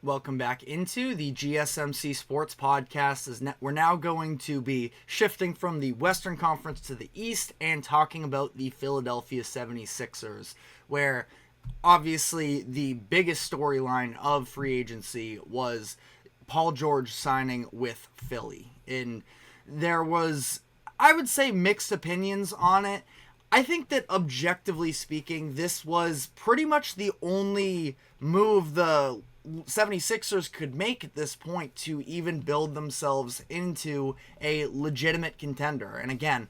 Welcome back into the GSMC Sports Podcast. We're now going to be shifting from the Western Conference to the East and talking about the Philadelphia 76ers, where obviously the biggest storyline of free agency was Paul George signing with Philly. And there was, I would say, mixed opinions on it. I think that objectively speaking, this was pretty much the only move the 76ers could make at this point to even build themselves into a legitimate contender. And again,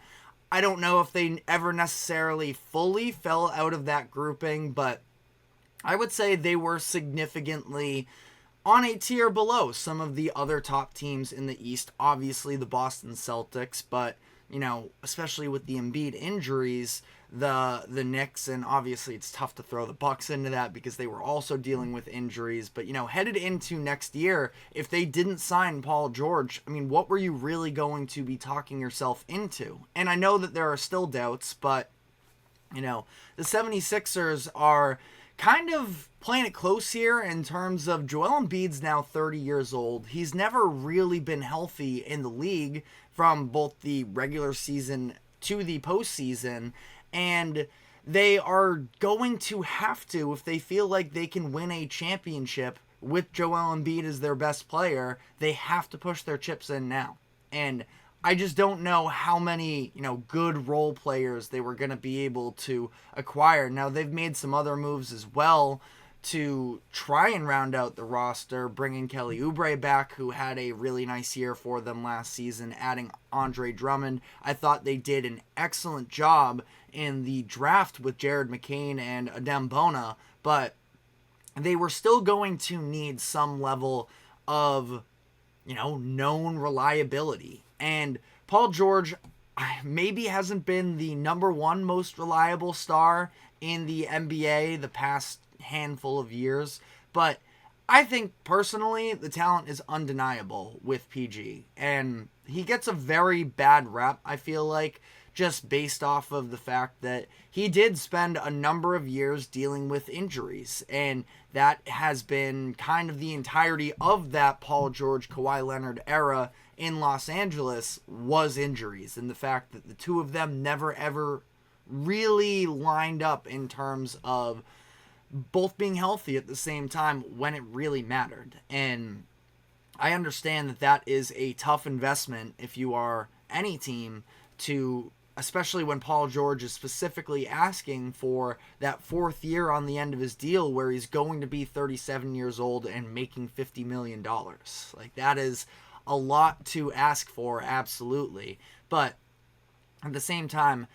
I don't know if they ever necessarily fully fell out of that grouping, but I would say they were significantly on a tier below some of the other top teams in the East. Obviously the Boston Celtics, but especially with the Embiid injuries, the Knicks, and obviously it's tough to throw the Bucks into that because they were also dealing with injuries. But, headed into next year, if they didn't sign Paul George, what were you really going to be talking yourself into? And I know that there are still doubts, but, the 76ers are kind of playing it close here in terms of Joel Embiid's now 30 years old. He's never really been healthy in the league from both the regular season to the postseason, and they are going to have to, if they feel like they can win a championship with Joel Embiid as their best player, they have to push their chips in now. And I just don't know how many, good role players they were going to be able to acquire. Now, they've made some other moves as well to try and round out the roster, bringing Kelly Oubre back, who had a really nice year for them last season, adding Andre Drummond. I thought they did an excellent job in the draft with Jared McCain and Adem Bona, but they were still going to need some level of, known reliability. And Paul George maybe hasn't been the number one most reliable star in the NBA the past handful of years, but I think personally the talent is undeniable with PG, and he gets a very bad rep, I feel like, just based off of the fact that he did spend a number of years dealing with injuries, and that has been kind of the entirety of that Paul George, Kawhi Leonard era in Los Angeles was injuries, and the fact that the two of them never ever really lined up in terms of both being healthy at the same time when it really mattered. And I understand that that is a tough investment if you are any team to, especially when Paul George is specifically asking for that fourth year on the end of his deal where he's going to be 37 years old and making $50 million. Like, that is a lot to ask for, absolutely. But at the same time,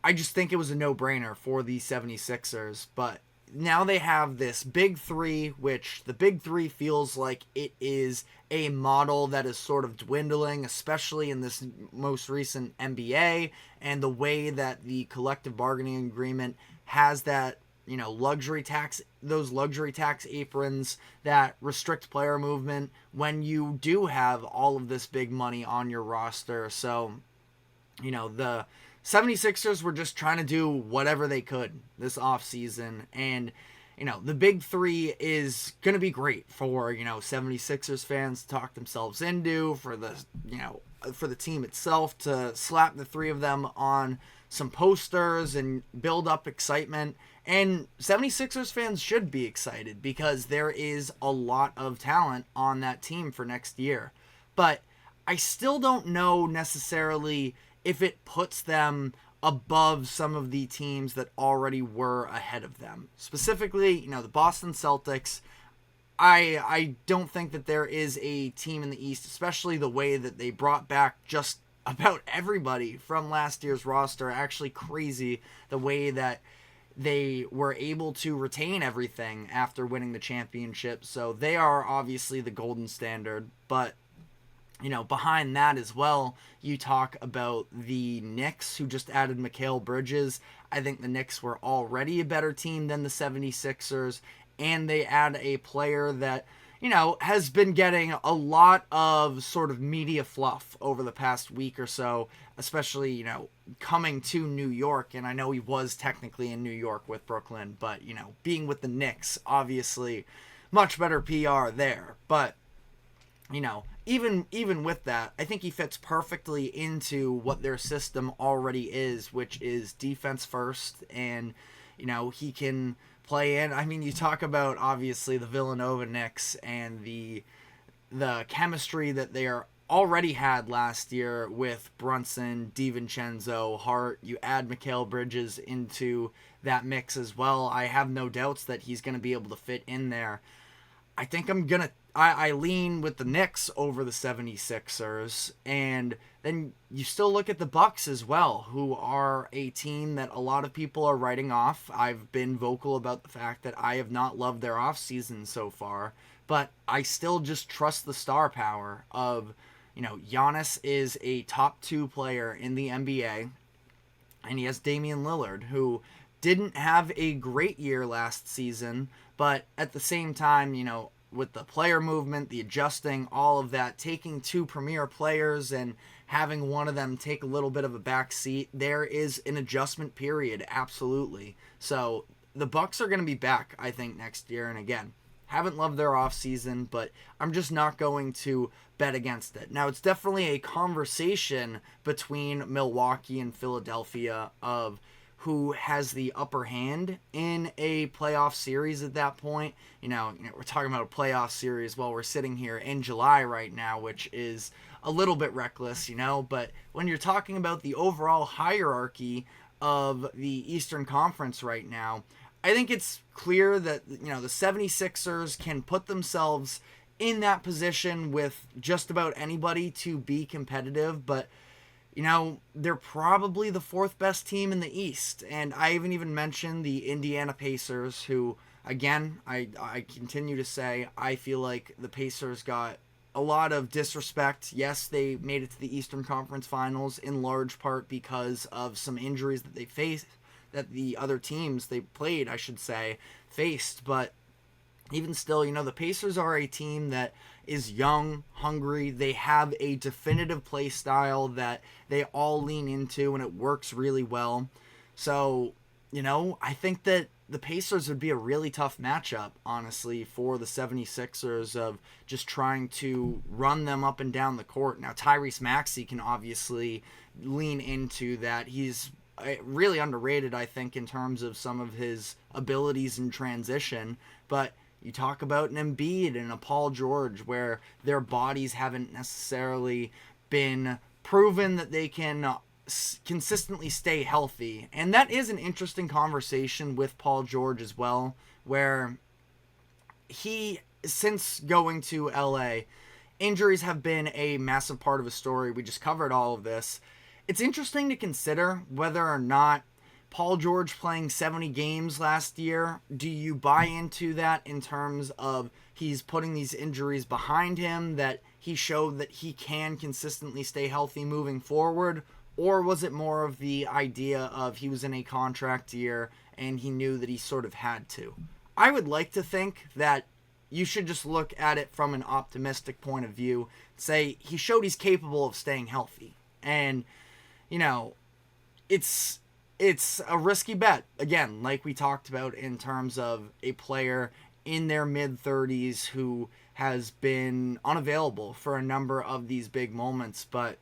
I just think it was a no-brainer for the 76ers. But now they have this big three, which the big three feels like it is a model that is sort of dwindling, especially in this most recent NBA, and the way that the collective bargaining agreement has that, luxury tax, those luxury tax aprons that restrict player movement when you do have all of this big money on your roster. So, the 76ers were just trying to do whatever they could this offseason. And, the big three is going to be great for, 76ers fans to talk themselves into, for the, for the team itself to slap the three of them on some posters and build up excitement. And 76ers fans should be excited because there is a lot of talent on that team for next year. But I still don't know necessarily if it puts them above some of the teams that already were ahead of them. Specifically, the Boston Celtics. I don't think that there is a team in the East, especially the way that they brought back just about everybody from last year's roster. Actually crazy the way that they were able to retain everything after winning the championship. So they are obviously the golden standard, but behind that as well, you talk about the Knicks, who just added Mikal Bridges. I think the Knicks were already a better team than the 76ers, and they add a player that, has been getting a lot of sort of media fluff over the past week or so, especially, coming to New York. And I know he was technically in New York with Brooklyn, but, being with the Knicks, obviously much better PR there. But even with that, I think he fits perfectly into what their system already is, which is defense first, and he can play in. I mean, you talk about obviously the Villanova Knicks and the chemistry that they are already had last year with Brunson, DiVincenzo, Hart. You add Mikal Bridges into that mix as well. I have no doubts that he's going to be able to fit in there. I think I lean with the Knicks over the 76ers, and then you still look at the Bucks as well, who are a team that a lot of people are writing off. I've been vocal about the fact that I have not loved their offseason so far, but I still just trust the star power of, Giannis is a top 2 player in the NBA, and he has Damian Lillard, who didn't have a great year last season, but at the same time, with the player movement, the adjusting, all of that, taking 2 premier players and having one of them take a little bit of a back seat, there is an adjustment period, absolutely. So the Bucks are going to be back, I think, next year. And again, haven't loved their offseason, but I'm just not going to bet against it. Now, it's definitely a conversation between Milwaukee and Philadelphia of who has the upper hand in a playoff series at that point. We're talking about a playoff series while we're sitting here in July right now, which is a little bit reckless, but when you're talking about the overall hierarchy of the Eastern Conference right now, I think it's clear that, the 76ers can put themselves in that position with just about anybody to be competitive, but they're probably the 4th best team in the East. And I even mentioned the Indiana Pacers, who, again, I continue to say, I feel like the Pacers got a lot of disrespect. Yes, they made it to the Eastern Conference Finals in large part because of some injuries that they faced, that the other teams they played, I should say, faced. But even still, the Pacers are a team that is young, hungry. They have a definitive play style that they all lean into, and it works really well. So, I think that the Pacers would be a really tough matchup, honestly, for the 76ers of just trying to run them up and down the court. Now, Tyrese Maxey can obviously lean into that. He's really underrated, I think, in terms of some of his abilities in transition, but you talk about an Embiid and a Paul George where their bodies haven't necessarily been proven that they can consistently stay healthy. And that is an interesting conversation with Paul George as well, where he, since going to LA, injuries have been a massive part of his story. We just covered all of this. It's interesting to consider whether or not Paul George playing 70 games last year, do you buy into that in terms of he's putting these injuries behind him, that he showed that he can consistently stay healthy moving forward? Or was it more of the idea of he was in a contract year and he knew that he sort of had to? I would like to think that you should just look at it from an optimistic point of view. Say he showed he's capable of staying healthy. And, it's a risky bet. Again, like we talked about in terms of a player in their mid-30s who has been unavailable for a number of these big moments. But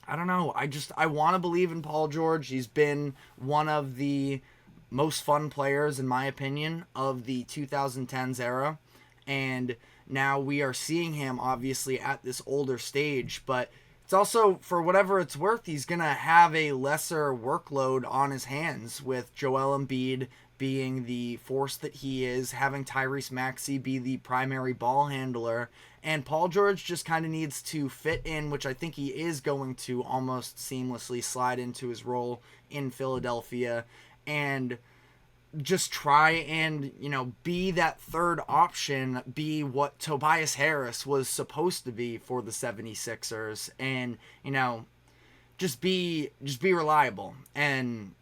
I don't know. I want to believe in Paul George. He's been one of the most fun players, in my opinion, of the 2010s era. And now we are seeing him, obviously, at this older stage. But it's also, for whatever it's worth, he's going to have a lesser workload on his hands with Joel Embiid being the force that he is, having Tyrese Maxey be the primary ball handler, and Paul George just kind of needs to fit in, which I think he is going to almost seamlessly slide into his role in Philadelphia, and just try and, be that third option, be what Tobias Harris was supposed to be for the 76ers, and, just be reliable. And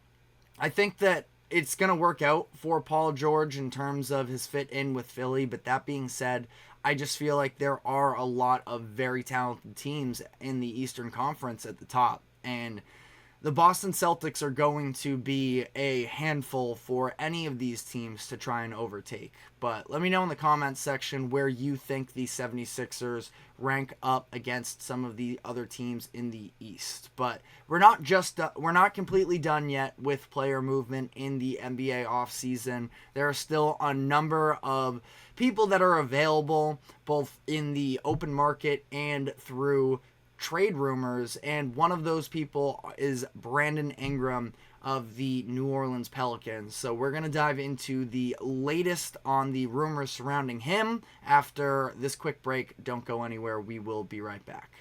I think that it's going to work out for Paul George in terms of his fit in with Philly. But that being said, I just feel like there are a lot of very talented teams in the Eastern Conference at the top. And the Boston Celtics are going to be a handful for any of these teams to try and overtake. But let me know in the comments section where you think the 76ers rank up against some of the other teams in the East. But we're not completely done yet with player movement in the NBA offseason. There are still a number of people that are available both in the open market and through trade rumors, and one of those people is Brandon Ingram of the New Orleans Pelicans. So we're going to dive into the latest on the rumors surrounding him after this quick break. Don't go anywhere. We will be right back.